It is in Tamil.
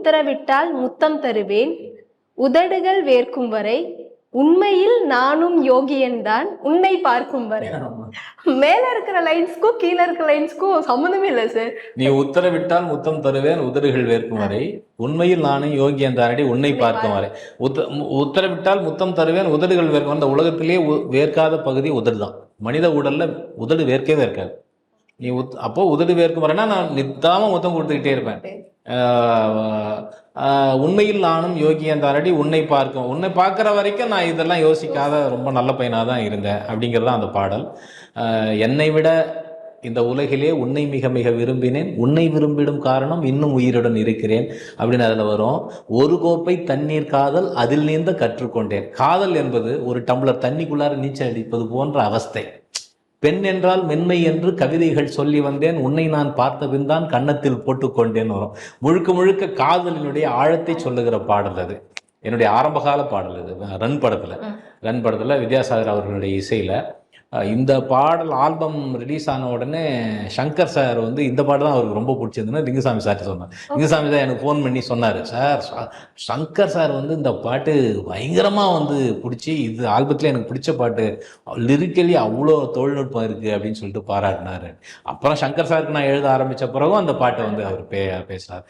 உத்தரவிட்டால் முத்தம் தருவேன், உதடுகள் வேர்க்கும் வரை, உண்மையில் நானும் யோகியன் தான், உன்னை பார்க்கும் வரை. மேல இருக்கிற லைன்ஸ்க்கும் கீழே இருக்கிற லைன்ஸ்க்கும் சம்மந்தமே இல்லை சார். நீ உத்தரவிட்டால் முத்தம் தருவேன், உதடுகள் வேர்க்கும் வரை, உண்மையில் நானும் யோகியன் தானடி, உன்னை பார்க்கும் வரை. உத்தரவிட்டால் முத்தம் தருவேன், உதடுகள் வேர்க்கும். அந்த உலகத்திலேயே வேர்க்காத பகுதி உதடு தான். மனித உடல்ல உதடு வேர்க்கவே வேர்க்காது. நீ அப்போ உதடு வேர்க்கும் வரேன்னா நான் நித்தாம முத்தம் கொடுத்துக்கிட்டே இருப்பேன். உண்மையில் நானும் யோகியன் தானடி, உன்னை பார்க்கும். உன்னை பார்க்குற வரைக்கும் நான் இதெல்லாம் யோசிக்காத ரொம்ப நல்ல பையனாக தான் இருந்தேன் அப்படிங்கிறது தான் அந்த பாடல். என்னை விட இந்த உலகிலே உன்னை மிக மிக விரும்பினேன், உன்னை விரும்பிடும் காரணம் இன்னும் உயிருடன் இருக்கிறேன் அப்படின்னு அதில் வரும். ஒரு கோப்பை தண்ணீர் காதல் அதில் நீந்த கற்றுக்கொண்டேன். காதல் என்பது ஒரு டம்ளர் தண்ணிக்குள்ளார நீச்சல் அடிப்பது போன்ற அவஸ்தை. பெண் என்றால் மென்மை என்று கவிதைகள் சொல்லி வந்தேன், உன்னை நான் பார்த்த பின் தான் கன்னத்தில் போட்டுக்கொண்டேன் வரும். முழுக்க முழுக்க காதலினுடைய ஆழத்தை சொல்லுகிற பாடல் அது. என்னுடைய ஆரம்பகால பாடல் இது. ரன் படத்தில் வித்யாசாகர் அவர்களுடைய இசையில் இந்த பாடல் ஆல்பம் ரிலீஸ் ஆன உடனே சங்கர் சார் வந்து இந்த பாடல் தான் அவருக்கு ரொம்ப பிடிச்சிருந்துன்னு லிங்குசாமி சார்ட்டு சொன்னார். லிங்குசாமி சார் எனக்கு ஃபோன் பண்ணி சொன்னார், சார் சங்கர் சார் வந்து இந்த பாட்டு பயங்கரமாக வந்து பிடிச்சி, இது ஆல்பத்தில் எனக்கு பிடிச்ச பாட்டு, லிரிக்கலி அவ்வளோ தொழில்நுட்பம் இருக்குது அப்படின்னு சொல்லிட்டு பாராட்டினார். அப்புறம் சங்கர் சாருக்கு நான் எழுத ஆரம்பித்த பிறகும் அந்த பாட்டை வந்து அவர் பேசினார்.